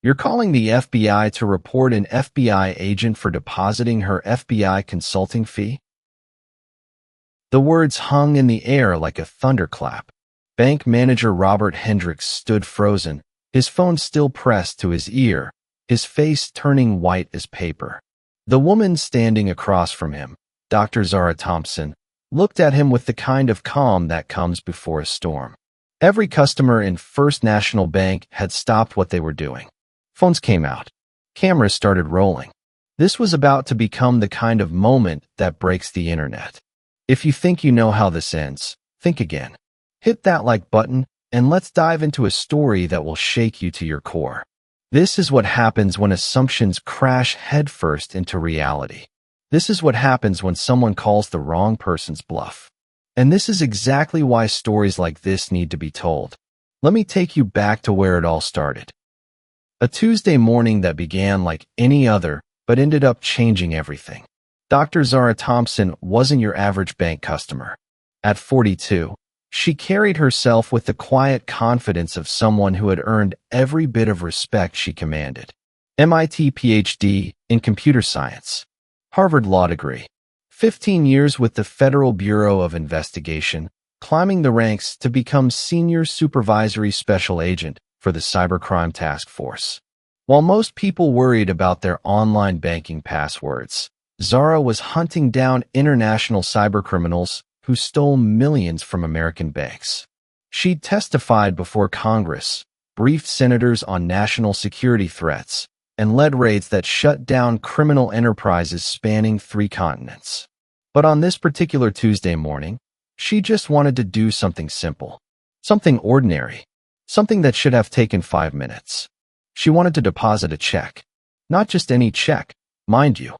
You're calling the FBI to report an FBI agent for depositing her FBI consulting fee? The words hung in the air like a thunderclap. Bank manager Robert Hendricks stood frozen, his phone still pressed to his ear, his face turning white as paper. The woman standing across from him, Dr. Zara Thompson, looked at him with the kind of calm that comes before a storm. Every customer in First National Bank had stopped what they were doing. Phones came out. Cameras started rolling. This was about to become the kind of moment that breaks the internet. If you think you know how this ends, think again. Hit that like button, and let's dive into a story that will shake you to your core. This is what happens when assumptions crash headfirst into reality. This is what happens when someone calls the wrong person's bluff. And this is exactly why stories like this need to be told. Let me take you back to where it all started. A Tuesday morning that began like any other, but ended up changing everything. Dr. Zara Thompson wasn't your average bank customer. At 42, she carried herself with the quiet confidence of someone who had earned every bit of respect she commanded. MIT PhD in computer science. Harvard Law degree. 15 years with the Federal Bureau of Investigation, climbing the ranks to become Senior Supervisory Special Agent for the Cybercrime Task Force. While most people worried about their online banking passwords, Zara was hunting down international cybercriminals who stole millions from American banks. She'd testified before Congress, briefed senators on national security threats, and led raids that shut down criminal enterprises spanning 3 continents. But on this particular Tuesday morning, she just wanted to do something simple, something ordinary, something that should have taken 5 minutes. She wanted to deposit a check. Not just any check, mind you.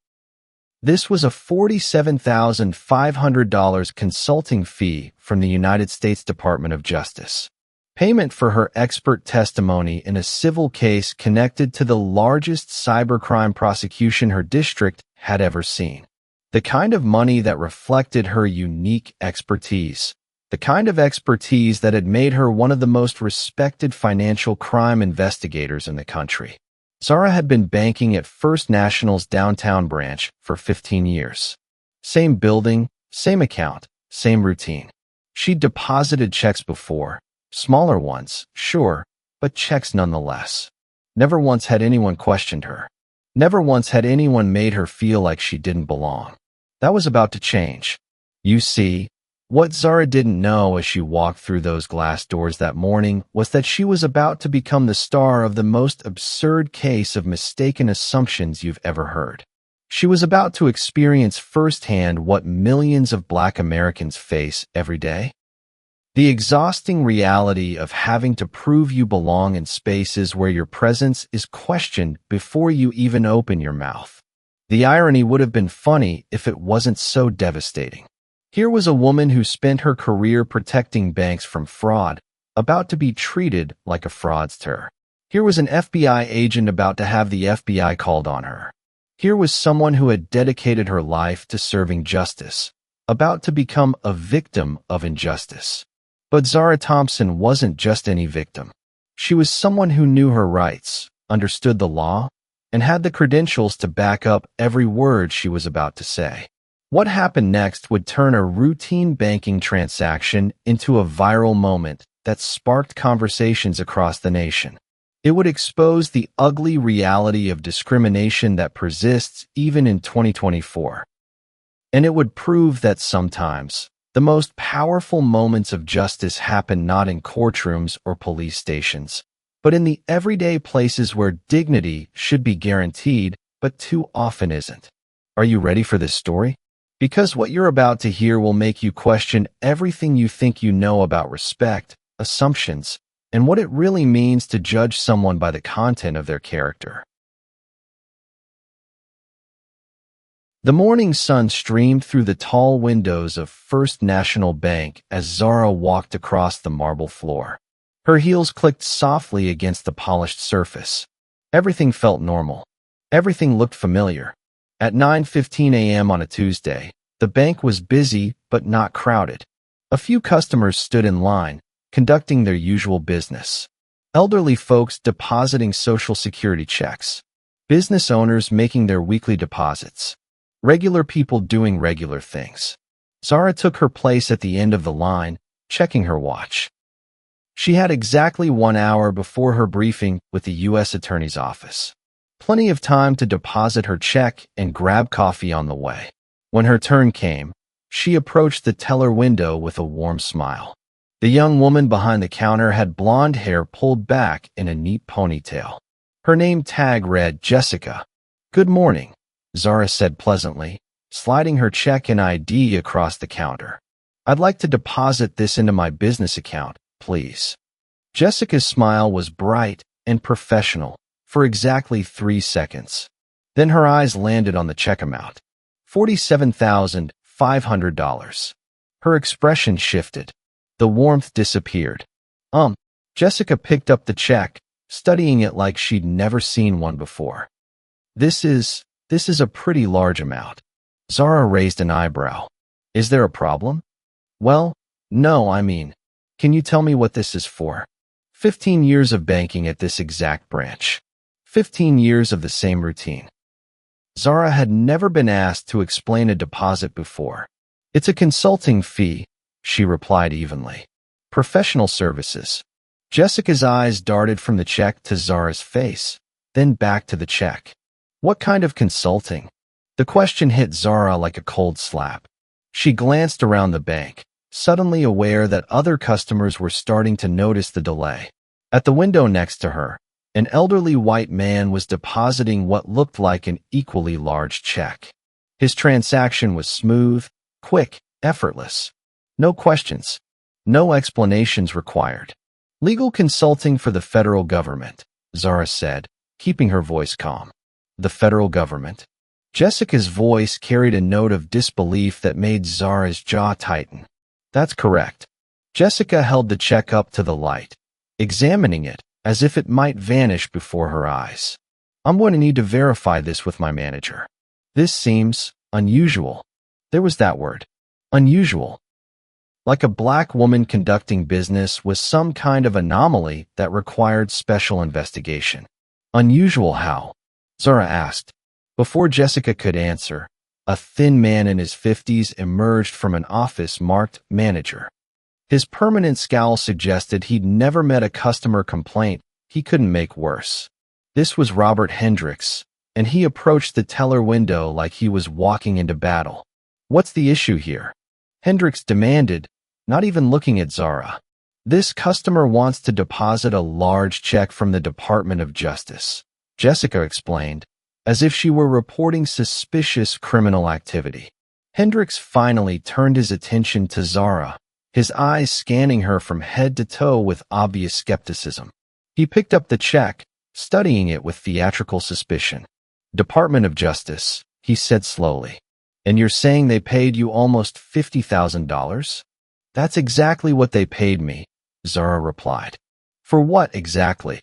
This was a $47,500 consulting fee from the United States Department of Justice. Payment for her expert testimony in a civil case connected to the largest cybercrime prosecution her district had ever seen. The kind of money that reflected her unique expertise. The kind of expertise that had made her one of the most respected financial crime investigators in the country. Zara had been banking at First National's downtown branch for 15 years. Same building, same account, same routine. She'd deposited checks before, smaller ones, sure, but checks nonetheless. Never once had anyone questioned her. Never once had anyone made her feel like she didn't belong. That was about to change. You see, what Zara didn't know as she walked through those glass doors that morning was that she was about to become the star of the most absurd case of mistaken assumptions you've ever heard. She was about to experience firsthand what millions of Black Americans face every day. The exhausting reality of having to prove you belong in spaces where your presence is questioned before you even open your mouth. The irony would have been funny if it wasn't so devastating. Here was a woman who spent her career protecting banks from fraud, about to be treated like a fraudster. Here was an FBI agent about to have the FBI called on her. Here was someone who had dedicated her life to serving justice, about to become a victim of injustice. But Zara Thompson wasn't just any victim. She was someone who knew her rights, understood the law, and had the credentials to back up every word she was about to say. What happened next would turn a routine banking transaction into a viral moment that sparked conversations across the nation. It would expose the ugly reality of discrimination that persists even in 2024. And it would prove that sometimes, the most powerful moments of justice happen not in courtrooms or police stations, but in the everyday places where dignity should be guaranteed, but too often isn't. Are you ready for this story? Because what you're about to hear will make you question everything you think you know about respect, assumptions, and what it really means to judge someone by the content of their character. The morning sun streamed through the tall windows of First National Bank as Zara walked across the marble floor. Her heels clicked softly against the polished surface. Everything felt normal. Everything looked familiar. At 9:15 a.m. on a Tuesday, the bank was busy but not crowded. A few customers stood in line, conducting their usual business. elderly folks depositing Social Security checks, business owners making their weekly deposits, regular people doing regular things. Zara took her place at the end of the line, checking her watch. She had exactly 1 hour before her briefing with the U.S. Attorney's Office. Plenty of time to deposit her check and grab coffee on the way. When her turn came, she approached the teller window with a warm smile. The young woman behind the counter had blonde hair pulled back in a neat ponytail. Her name tag read Jessica. "Good morning," Zara said pleasantly, sliding her check and ID across the counter. "I'd like to deposit this into my business account, please." Jessica's smile was bright and professional for exactly 3 seconds. Then her eyes landed on the check amount. $47,500. Her expression shifted. The warmth disappeared. Jessica picked up the check, studying it like she'd never seen one before. This is a pretty large amount." Zara raised an eyebrow. "Is there a problem?" "Well, no, can you tell me what this is for?" 15 years of banking at this exact branch. 15 years of the same routine. Zara had never been asked to explain a deposit before. "It's a consulting fee," she replied evenly. "Professional services." Jessica's eyes darted from the check to Zara's face, then back to the check. "What kind of consulting?" The question hit Zara like a cold slap. She glanced around the bank, suddenly aware that other customers were starting to notice the delay. At the window next to her, an elderly white man was depositing what looked like an equally large check. His transaction was smooth, quick, effortless. No questions. No explanations required. "Legal consulting for the federal government," Zara said, keeping her voice calm. "The federal government?" Jessica's voice carried a note of disbelief that made Zara's jaw tighten. "That's correct." Jessica held the check up to the light, examining it as if it might vanish before her eyes. "I'm going to need to verify this with my manager. This seems unusual." There was that word. Unusual. Like a black woman conducting business was some kind of anomaly that required special investigation. "Unusual how?" Zara asked. Before Jessica could answer, a thin man in his 50s emerged from an office marked manager. His permanent scowl suggested he'd never met a customer complaint he couldn't make worse. This was Robert Hendricks, and he approached the teller window like he was walking into battle. "What's the issue here?" Hendricks demanded, not even looking at Zara. "This customer wants to deposit a large check from the Department of Justice," Jessica explained, as if she were reporting suspicious criminal activity. Hendricks finally turned his attention to Zara, his eyes scanning her from head to toe with obvious skepticism. He picked up the check, studying it with theatrical suspicion. "Department of Justice," he said slowly. "And you're saying they paid you almost $50,000? "That's exactly what they paid me," Zara replied. "For what exactly?"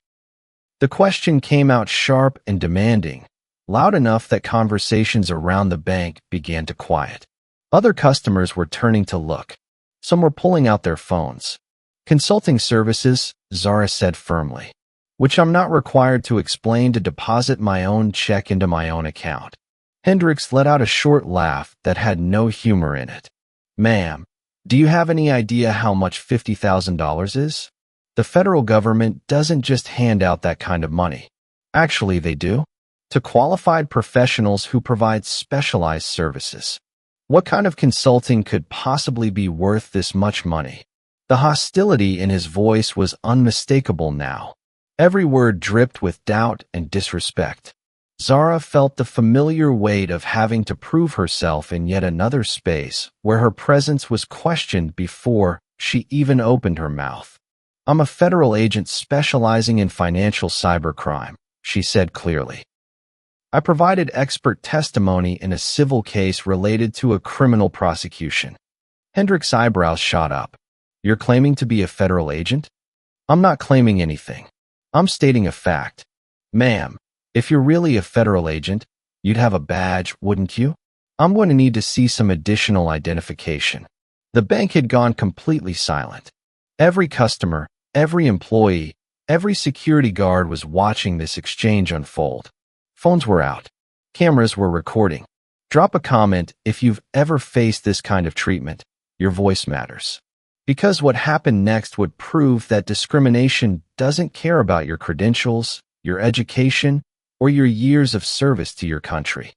The question came out sharp and demanding, loud enough that conversations around the bank began to quiet. Other customers were turning to look. Some were pulling out their phones. "Consulting services," Zara said firmly, "which I'm not required to explain to deposit my own check into my own account." Hendricks let out a short laugh that had no humor in it. "Ma'am, do you have any idea how much $50,000 is? The federal government doesn't just hand out that kind of money. Actually, they do. To qualified professionals who provide specialized services. What kind of consulting could possibly be worth this much money?" The hostility in his voice was unmistakable now. Every word dripped with doubt and disrespect. Zara felt the familiar weight of having to prove herself in yet another space where her presence was questioned before she even opened her mouth. "I'm a federal agent specializing in financial cybercrime," she said clearly. "I provided expert testimony in a civil case related to a criminal prosecution." Hendricks' eyebrows shot up. "You're claiming to be a federal agent?" "I'm not claiming anything. I'm stating a fact. Ma'am, if you're really a federal agent, you'd have a badge, wouldn't you? I'm going to need to see some additional identification." The bank had gone completely silent. Every customer, every employee, Every security guard was watching this exchange unfold. Phones were out. Cameras were recording. Drop a comment if you've ever faced this kind of treatment. Your voice matters. Because what happened next would prove that discrimination doesn't care about your credentials, your education, or your years of service to your country.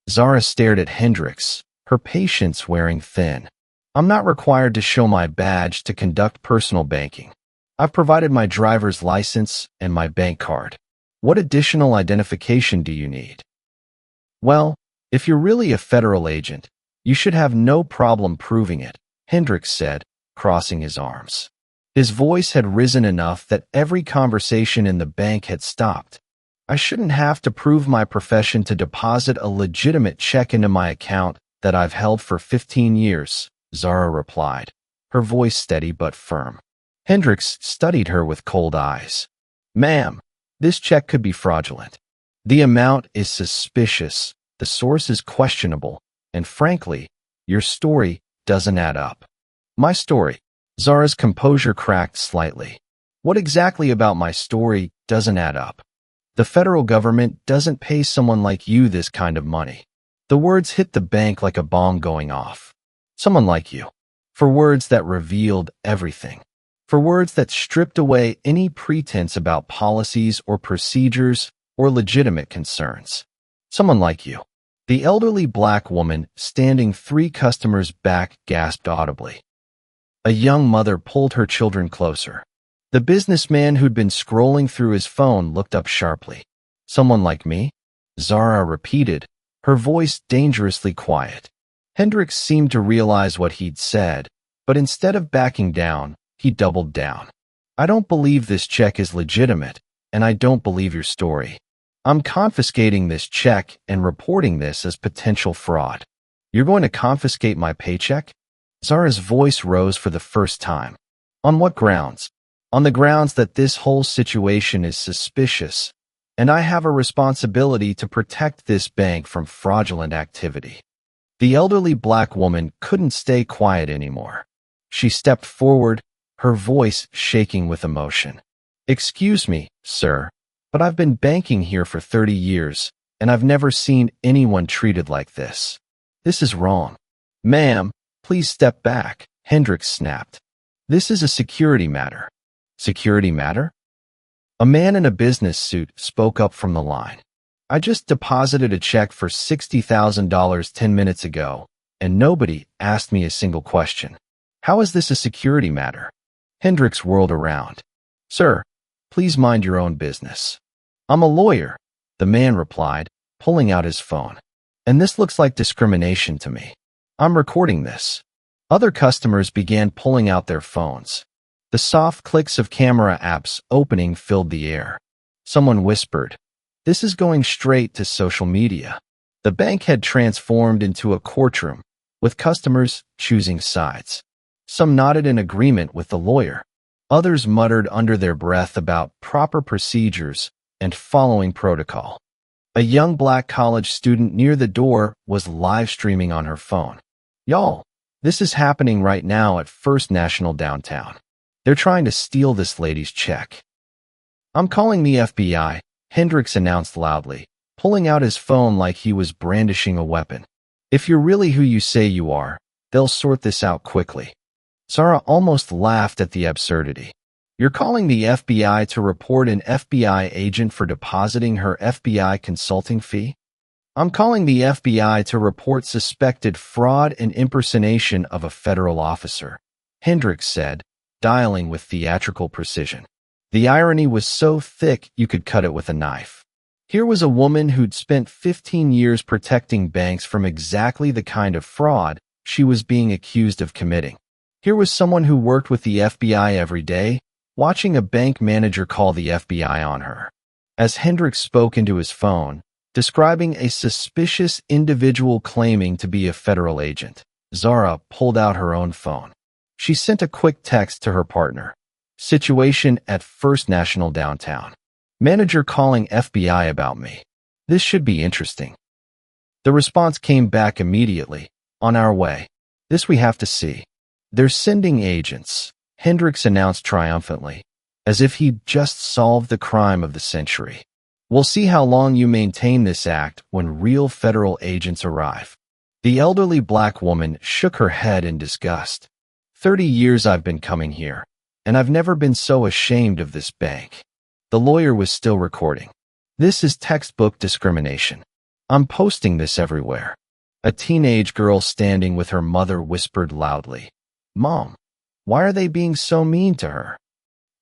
Zara stared at Hendricks, her patience wearing thin. I'm not required to show my badge to conduct personal banking. I've provided my driver's license and my bank card. What additional identification do you need? Well, if you're really a federal agent, you should have no problem proving it, Hendricks said, crossing his arms. His voice had risen enough that every conversation in the bank had stopped. I shouldn't have to prove my profession to deposit a legitimate check into my account that I've held for 15 years, Zara replied, her voice steady but firm. Hendricks studied her with cold eyes. Ma'am, this check could be fraudulent. The amount is suspicious, the source is questionable, and frankly, your story doesn't add up. My story? Zara's composure cracked slightly. What exactly about my story doesn't add up? The federal government doesn't pay someone like you this kind of money. The words hit the bank like a bomb going off. Someone like you. For words that revealed everything. For words that stripped away any pretense about policies or procedures or legitimate concerns. Someone like you. The elderly black woman standing 3 customers back gasped audibly. A young mother pulled her children closer. The businessman who'd been scrolling through his phone looked up sharply. Someone like me? Zara repeated, her voice dangerously quiet. Hendricks seemed to realize what he'd said, but instead of backing down, he doubled down. I don't believe this check is legitimate, and I don't believe your story. I'm confiscating this check and reporting this as potential fraud. You're going to confiscate my paycheck? Zara's voice rose for the first time. On what grounds? On the grounds that this whole situation is suspicious, and I have a responsibility to protect this bank from fraudulent activity. The elderly black woman couldn't stay quiet anymore. She stepped forward, her voice shaking with emotion. Excuse me, sir, but I've been banking here for 30 years, and I've never seen anyone treated like this. This is wrong. Ma'am, please step back, Hendricks snapped. This is a security matter. Security matter? A man in a business suit spoke up from the line. I just deposited a check for $60,000 10 minutes ago, and nobody asked me a single question. How is this a security matter? Hendricks whirled around. Sir, please mind your own business. I'm a lawyer, the man replied, pulling out his phone. And this looks like discrimination to me. I'm recording this. Other customers began pulling out their phones. The soft clicks of camera apps opening filled the air. Someone whispered, "This is going straight to social media." The bank had transformed into a courtroom, with customers choosing sides. Some nodded in agreement with the lawyer. Others muttered under their breath about proper procedures and following protocol. A young black college student near the door was live streaming on her phone. Y'all, this is happening right now at First National downtown. They're trying to steal this lady's check. I'm calling the FBI, Hendricks announced loudly, pulling out his phone like he was brandishing a weapon. If you're really who you say you are, they'll sort this out quickly. Zara almost laughed at the absurdity. You're calling the FBI to report an FBI agent for depositing her FBI consulting fee? I'm calling the FBI to report suspected fraud and impersonation of a federal officer, Hendricks said, dialing with theatrical precision. The irony was so thick you could cut it with a knife. Here was a woman who'd spent 15 years protecting banks from exactly the kind of fraud she was being accused of committing. Here was someone who worked with the FBI every day, watching a bank manager call the FBI on her. As Hendricks spoke into his phone, describing a suspicious individual claiming to be a federal agent, Zara pulled out her own phone. She sent a quick text to her partner. Situation at First National downtown. Manager calling FBI about me. This should be interesting. The response came back immediately. On our way. This we have to see. They're sending agents. Hendricks announced triumphantly, as if he'd just solved the crime of the century. We'll see how long you maintain this act when real federal agents arrive. The elderly black woman shook her head in disgust. 30 years I've been coming here, and I've never been so ashamed of this bank. The lawyer was still recording. This is textbook discrimination. I'm posting this everywhere. A teenage girl standing with her mother whispered loudly, "Mom, why are they being so mean to her?"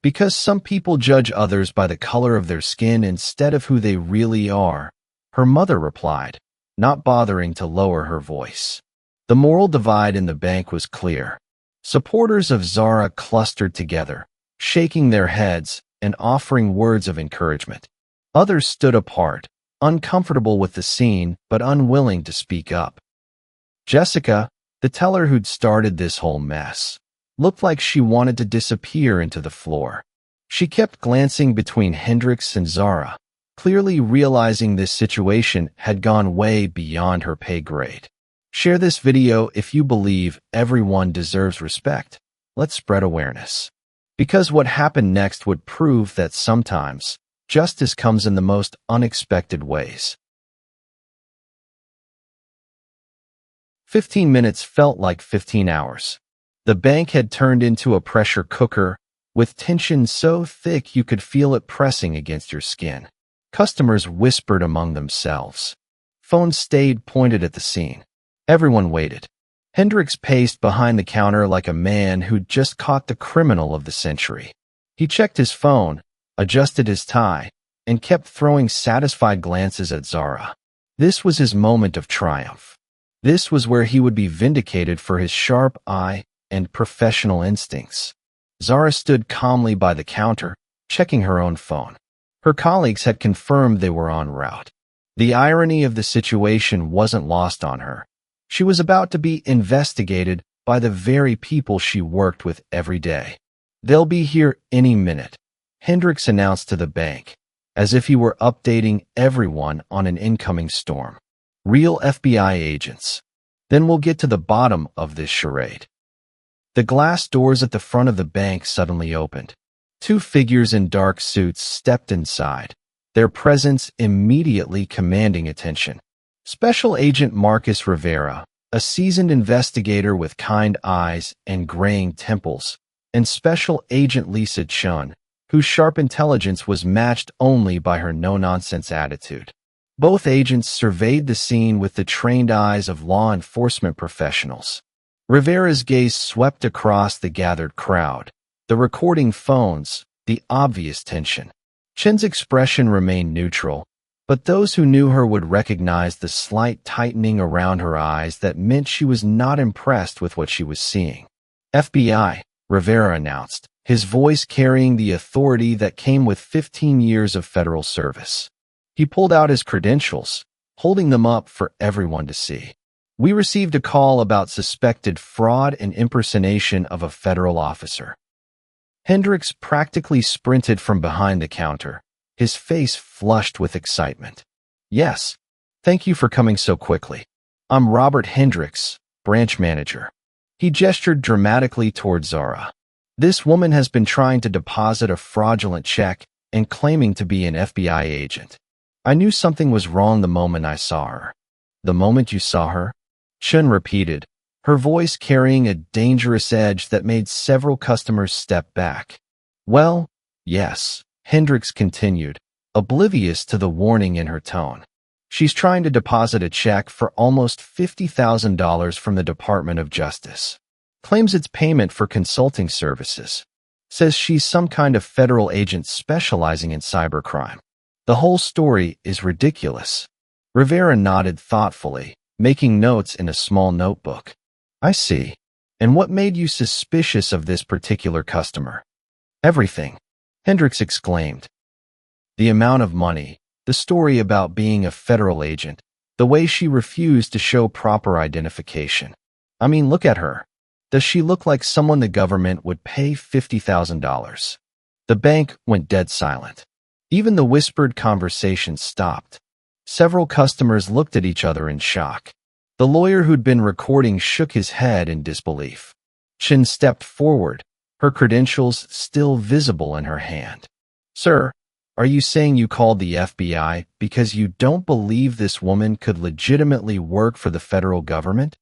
"Because some people judge others by the color of their skin instead of who they really are," her mother replied, not bothering to lower her voice. The moral divide in the bank was clear. Supporters of Zara clustered together, shaking their heads and offering words of encouragement. Others stood apart, uncomfortable with the scene but unwilling to speak up. Jessica, the teller who'd started this whole mess, looked like she wanted to disappear into the floor. She kept glancing between Hendricks and Zara, clearly realizing this situation had gone way beyond her pay grade. Share this video if you believe everyone deserves respect. Let's spread awareness. Because what happened next would prove that sometimes justice comes in the most unexpected ways. 15 minutes felt like 15 hours. The bank had turned into a pressure cooker, with tension so thick you could feel it pressing against your skin. Customers whispered among themselves. Phones stayed pointed at the scene. Everyone waited. Hendricks paced behind the counter like a man who'd just caught the criminal of the century. He checked his phone, adjusted his tie, and kept throwing satisfied glances at Zara. This was his moment of triumph. This was where he would be vindicated for his sharp eye and professional instincts. Zara stood calmly by the counter, checking her own phone. Her colleagues had confirmed they were en route. The irony of the situation wasn't lost on her. She was about to be investigated by the very people she worked with every day. "They'll be here any minute," Hendricks announced to the bank, as if he were updating everyone on an incoming storm. "Real FBI agents. Then we'll get to the bottom of this charade." The glass doors at the front of the bank suddenly opened. Two figures in dark suits stepped inside, their presence immediately commanding attention. Special Agent Marcus Rivera, a seasoned investigator with kind eyes and graying temples, and Special Agent Lisa Chun, whose sharp intelligence was matched only by her no-nonsense attitude. Both agents surveyed the scene with the trained eyes of law enforcement professionals. Rivera's gaze swept across the gathered crowd, the recording phones, the obvious tension. Chen's expression remained neutral, but those who knew her would recognize the slight tightening around her eyes that meant she was not impressed with what she was seeing. "FBI," Rivera announced, his voice carrying the authority that came with 15 years of federal service. He pulled out his credentials, holding them up for everyone to see. "We received a call about suspected fraud and impersonation of a federal officer." Hendricks practically sprinted from behind the counter, his face flushed with excitement. "Yes, thank you for coming so quickly. I'm Robert Hendricks, branch manager." He gestured dramatically toward Zara. "This woman has been trying to deposit a fraudulent check and claiming to be an FBI agent. I knew something was wrong the moment I saw her." "The moment you saw her?" Chun repeated, her voice carrying a dangerous edge that made several customers step back. "Well, yes," Hendricks continued, oblivious to the warning in her tone. "She's trying to deposit a check for almost $50,000 from the Department of Justice. Claims it's payment for consulting services. Says she's some kind of federal agent specializing in cybercrime. The whole story is ridiculous." Rivera nodded thoughtfully, making notes in a small notebook. "I see. And what made you suspicious of this particular customer?" "Everything," Hendricks exclaimed. "The amount of money, the story about being a federal agent, the way she refused to show proper identification. I mean, look at her. Does she look like someone the government would pay $50,000? The bank went dead silent. Even the whispered conversation stopped. Several customers looked at each other in shock. The lawyer who'd been recording shook his head in disbelief. Chin stepped forward, her credentials still visible in her hand. "Sir, are you saying you called the FBI because you don't believe this woman could legitimately work for the federal government?"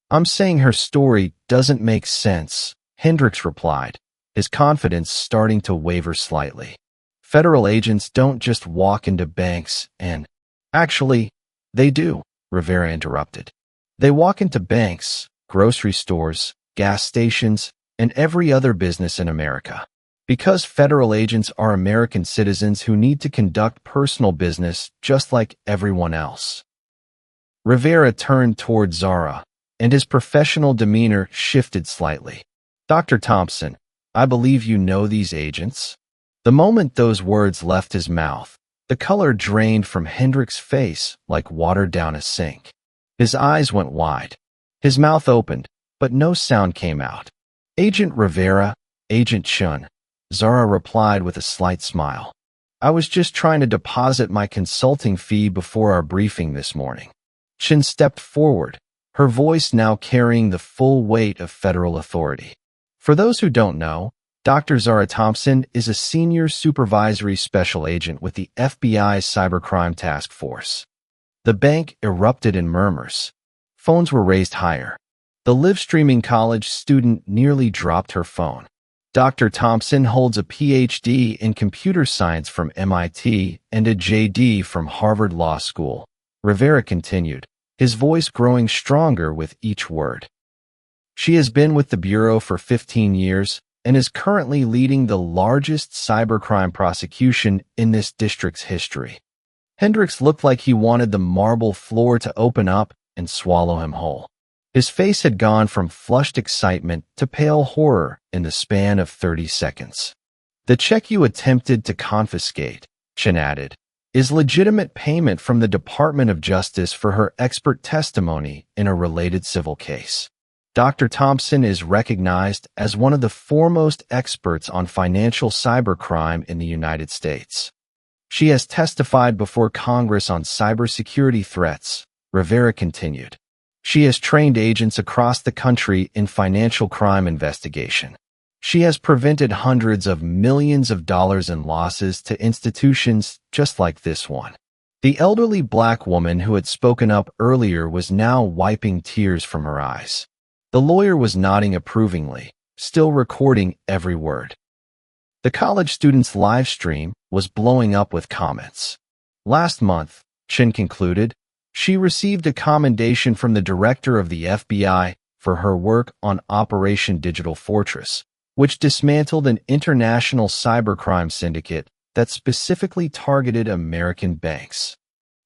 "I'm saying her story doesn't make sense," Hendricks replied, his confidence starting to waver slightly. "Federal agents don't just walk into banks and—" "Actually, they do," Rivera interrupted. "They walk into banks, grocery stores, gas stations, and every other business in America. Because federal agents are American citizens who need to conduct personal business just like everyone else." Rivera turned toward Zara, and his professional demeanor shifted slightly. "Dr. Thompson, I believe you know these agents?" The moment those words left his mouth, the color drained from Hendricks' face like water down a sink. His eyes went wide. His mouth opened, but no sound came out. "Agent Rivera, Agent Chun," Zara replied with a slight smile. "I was just trying to deposit my consulting fee before our briefing this morning." Chun stepped forward, her voice now carrying the full weight of federal authority. "For those who don't know, Dr. Zara Thompson is a senior supervisory special agent with the FBI's Cybercrime Task Force." The bank erupted in murmurs. Phones were raised higher. The live-streaming college student nearly dropped her phone. "Dr. Thompson holds a PhD in computer science from MIT and a JD from Harvard Law School," Rivera continued, his voice growing stronger with each word. "She has been with the Bureau for 15 years and is currently leading the largest cybercrime prosecution in this district's history." Hendricks looked like he wanted the marble floor to open up and swallow him whole. His face had gone from flushed excitement to pale horror in the span of 30 seconds. "The check you attempted to confiscate," Chen added, "is legitimate payment from the Department of Justice for her expert testimony in a related civil case. Dr. Thompson is recognized as one of the foremost experts on financial cybercrime in the United States. She has testified before Congress on cybersecurity threats," Rivera continued. "She has trained agents across the country in financial crime investigation. She has prevented hundreds of millions of dollars in losses to institutions just like this one." The elderly black woman who had spoken up earlier was now wiping tears from her eyes. The lawyer was nodding approvingly, still recording every word. The college student's live stream was blowing up with comments. "Last month," Chen concluded, "she received a commendation from the director of the FBI for her work on Operation Digital Fortress, which dismantled an international cybercrime syndicate that specifically targeted American banks.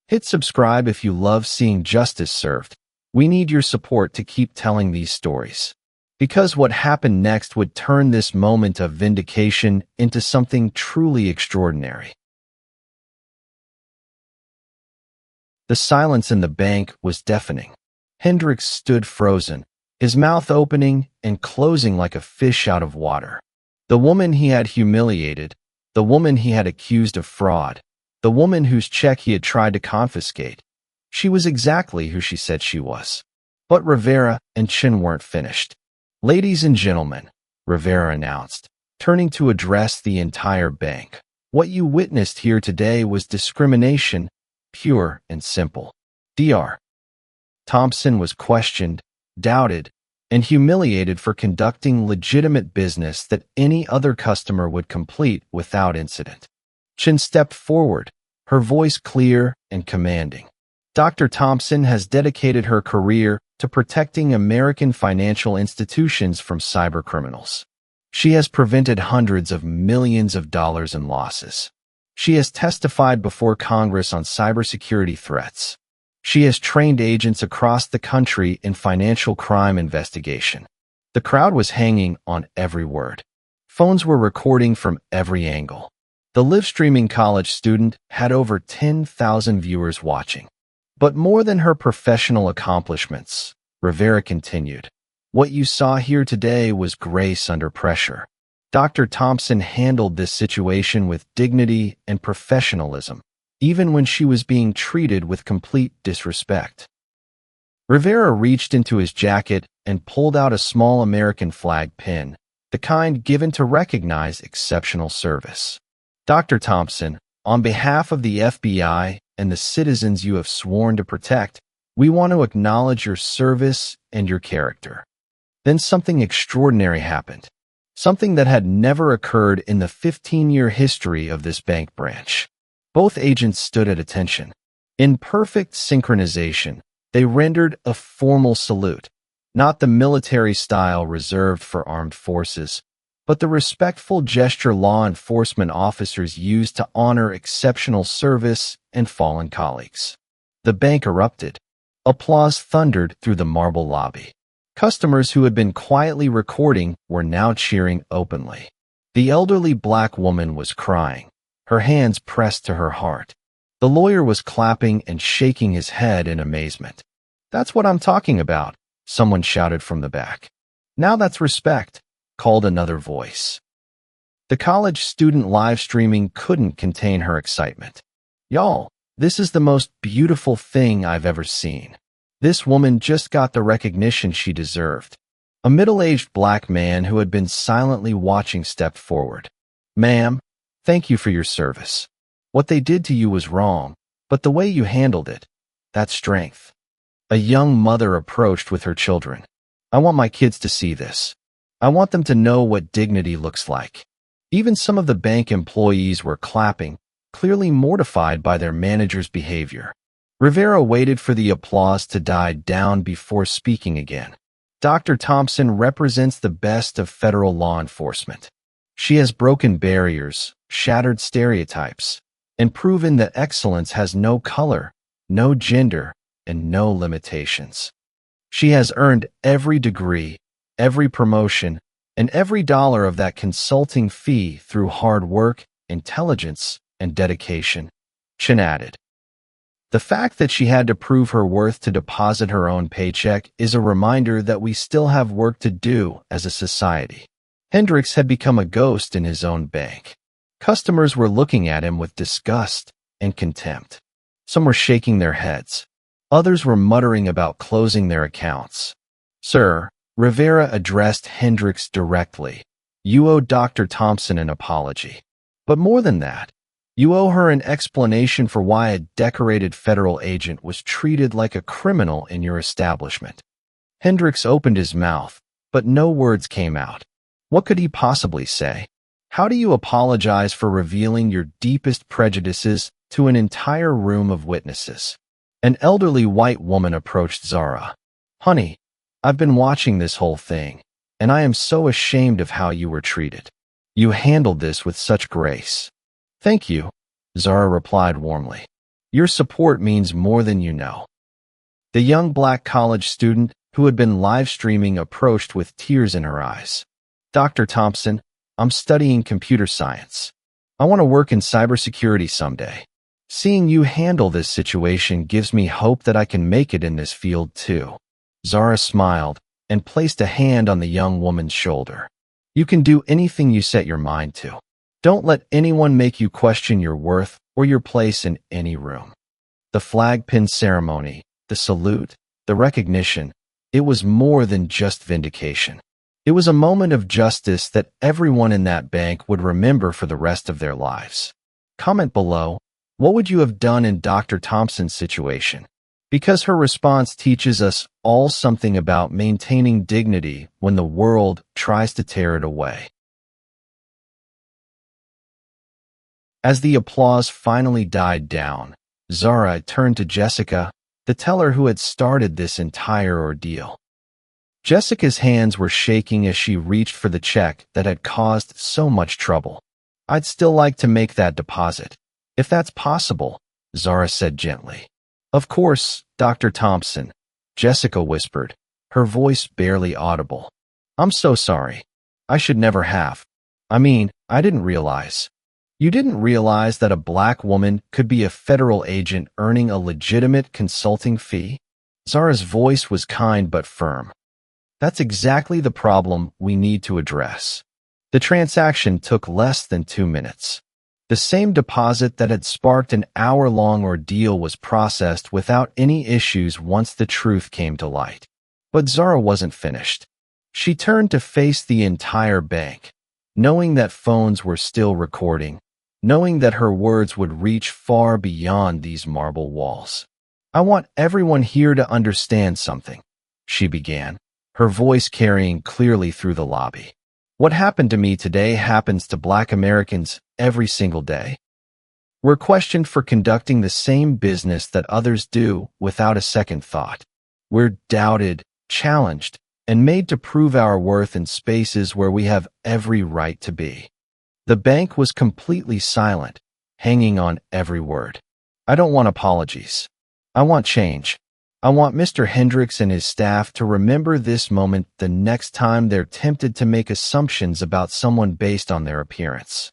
Hit subscribe if you love seeing justice served. We need your support to keep telling these stories." Because what happened next would turn this moment of vindication into something truly extraordinary. The silence in the bank was deafening. Hendricks stood frozen, his mouth opening and closing like a fish out of water. The woman he had humiliated, the woman he had accused of fraud, the woman whose check he had tried to confiscate. She was exactly who she said she was. But Rivera and Chen weren't finished. "Ladies and gentlemen," Rivera announced, turning to address the entire bank, "what you witnessed here today was discrimination, pure and simple. Dr. Thompson was questioned, doubted, and humiliated for conducting legitimate business that any other customer would complete without incident." Chen stepped forward, her voice clear and commanding. "Dr. Thompson has dedicated her career to protecting American financial institutions from cybercriminals. She has prevented hundreds of millions of dollars in losses. She has testified before Congress on cybersecurity threats. She has trained agents across the country in financial crime investigation." The crowd was hanging on every word. Phones were recording from every angle. The live-streaming college student had over 10,000 viewers watching. "But more than her professional accomplishments," Rivera continued, "what you saw here today was grace under pressure. Dr. Thompson handled this situation with dignity and professionalism, even when she was being treated with complete disrespect." Rivera reached into his jacket and pulled out a small American flag pin, the kind given to recognize exceptional service. Dr. Thompson, on behalf of the FBI and the citizens you have sworn to protect, we want to acknowledge your service and your character. Then something extraordinary happened. Something that had never occurred in the 15-year history of this bank branch. Both agents stood at attention. In perfect synchronization, they rendered a formal salute, not the military style reserved for armed forces, but the respectful gesture law enforcement officers use to honor exceptional service and fallen colleagues. The bank erupted. Applause thundered through the marble lobby. Customers who had been quietly recording were now cheering openly. The elderly black woman was crying, her hands pressed to her heart. The lawyer was clapping and shaking his head in amazement. "That's what I'm talking about," someone shouted from the back. "Now that's respect," called another voice. The college student live streaming couldn't contain her excitement. "Y'all, this is the most beautiful thing I've ever seen. This woman just got the recognition she deserved." A middle-aged black man who had been silently watching stepped forward. "Ma'am, thank you for your service. What they did to you was wrong, but the way you handled it, that's strength." A young mother approached with her children. "I want my kids to see this. I want them to know what dignity looks like." Even some of the bank employees were clapping, clearly mortified by their manager's behavior. Rivera waited for the applause to die down before speaking again. Dr. Thompson represents the best of federal law enforcement. She has broken barriers, shattered stereotypes, and proven that excellence has no color, no gender, and no limitations. She has earned every degree, every promotion, and every dollar of that consulting fee through hard work, intelligence, and dedication. Chin added. The fact that she had to prove her worth to deposit her own paycheck is a reminder that we still have work to do as a society. Hendricks had become a ghost in his own bank. Customers were looking at him with disgust and contempt. Some were shaking their heads. Others were muttering about closing their accounts. "Sir," Rivera addressed Hendricks directly, "you owe Dr. Thompson an apology. But more than that, you owe her an explanation for why a decorated federal agent was treated like a criminal in your establishment." Hendricks opened his mouth, but no words came out. What could he possibly say? How do you apologize for revealing your deepest prejudices to an entire room of witnesses? An elderly white woman approached Zara. "Honey, I've been watching this whole thing, and I am so ashamed of how you were treated. You handled this with such grace." "Thank you," Zara replied warmly. "Your support means more than you know." The young black college student who had been live streaming approached with tears in her eyes. "Dr. Thompson, I'm studying computer science. I want to work in cybersecurity someday. Seeing you handle this situation gives me hope that I can make it in this field too." Zara smiled and placed a hand on the young woman's shoulder. "You can do anything you set your mind to. Don't let anyone make you question your worth or your place in any room." The flag pin ceremony, the salute, the recognition, it was more than just vindication. It was a moment of justice that everyone in that bank would remember for the rest of their lives. Comment below, what would you have done in Dr. Thompson's situation? Because her response teaches us all something about maintaining dignity when the world tries to tear it away. As the applause finally died down, Zara turned to Jessica, the teller who had started this entire ordeal. Jessica's hands were shaking as she reached for the check that had caused so much trouble. "I'd still like to make that deposit, if that's possible," Zara said gently. "Of course, Dr. Thompson," Jessica whispered, her voice barely audible. "I'm so sorry. I should never have. I didn't realize." "You didn't realize that a black woman could be a federal agent earning a legitimate consulting fee?" Zara's voice was kind but firm. "That's exactly the problem we need to address." The transaction took less than 2 minutes. The same deposit that had sparked an hour-long ordeal was processed without any issues once the truth came to light. But Zara wasn't finished. She turned to face the entire bank, knowing that phones were still recording, knowing that her words would reach far beyond these marble walls. "I want everyone here to understand something," she began, her voice carrying clearly through the lobby. "What happened to me today happens to Black Americans every single day. We're questioned for conducting the same business that others do without a second thought. We're doubted, challenged, and made to prove our worth in spaces where we have every right to be." The bank was completely silent, hanging on every word. "I don't want apologies. I want change. I want Mr. Hendricks and his staff to remember this moment the next time they're tempted to make assumptions about someone based on their appearance."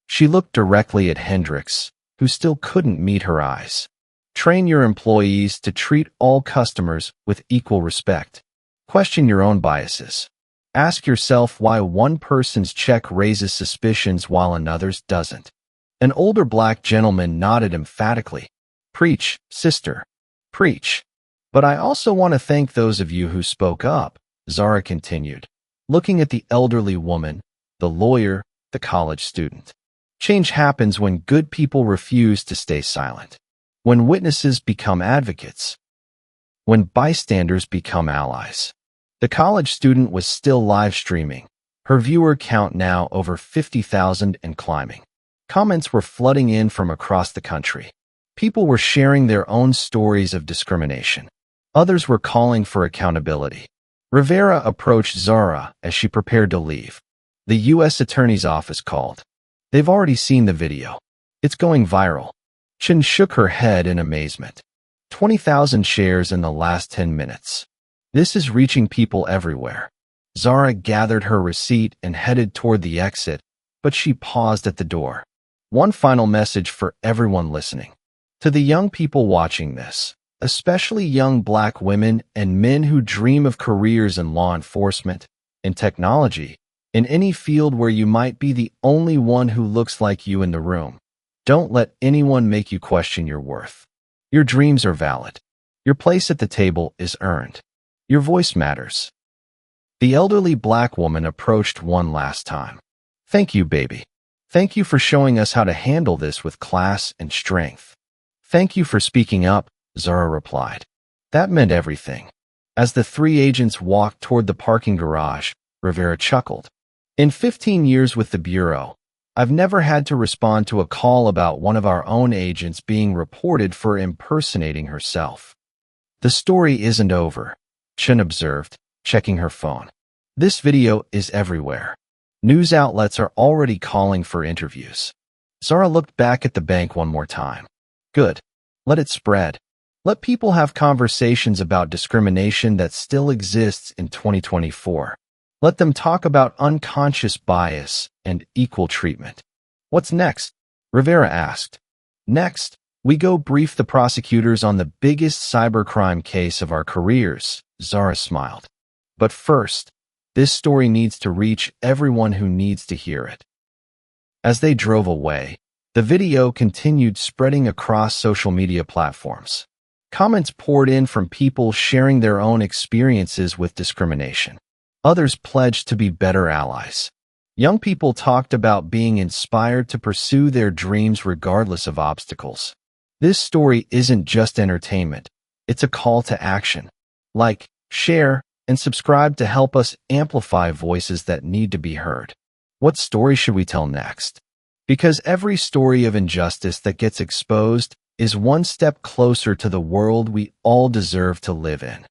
She looked directly at Hendricks, who still couldn't meet her eyes. "Train your employees to treat all customers with equal respect. Question your own biases. Ask yourself why one person's check raises suspicions while another's doesn't." An older Black gentleman nodded emphatically. "Preach, sister. Preach. But I also want to thank those of you who spoke up," Zara continued, looking at the elderly woman, the lawyer, the college student. "Change happens when good people refuse to stay silent, when witnesses become advocates, when bystanders become allies." The college student was still live streaming, her viewer count now over 50,000 and climbing. Comments were flooding in from across the country. People were sharing their own stories of discrimination. Others were calling for accountability. Rivera approached Zara as she prepared to leave. The U.S. Attorney's Office called. "They've already seen the video. It's going viral." Chen shook her head in amazement. 20,000 shares in the last 10 minutes. This is reaching people everywhere. Zara gathered her receipt and headed toward the exit, but she paused at the door. "One final message for everyone listening. To the young people watching this, especially young Black women and men who dream of careers in law enforcement, in technology, in any field where you might be the only one who looks like you in the room, don't let anyone make you question your worth. Your dreams are valid. Your place at the table is earned. Your voice matters." The elderly Black woman approached one last time. "Thank you, baby. Thank you for showing us how to handle this with class and strength." "Thank you for speaking up," Zara replied. That meant everything. As the three agents walked toward the parking garage, Rivera chuckled. "In 15 years with the Bureau, I've never had to respond to a call about one of our own agents being reported for impersonating herself." "The story isn't over," Chen observed, checking her phone. "This video is everywhere. News outlets are already calling for interviews." Zara looked back at the bank one more time. "Good. Let it spread. Let people have conversations about discrimination that still exists in 2024. Let them talk about unconscious bias and equal treatment." "What's next?" Rivera asked. "Next, we go brief the prosecutors on the biggest cybercrime case of our careers," Zara smiled. "But first, this story needs to reach everyone who needs to hear it." As they drove away, the video continued spreading across social media platforms. Comments poured in from people sharing their own experiences with discrimination. Others pledged to be better allies. Young people talked about being inspired to pursue their dreams regardless of obstacles. This story isn't just entertainment. It's a call to action. Like, share, and subscribe to help us amplify voices that need to be heard. What story should we tell next? Because every story of injustice that gets exposed is one step closer to the world we all deserve to live in.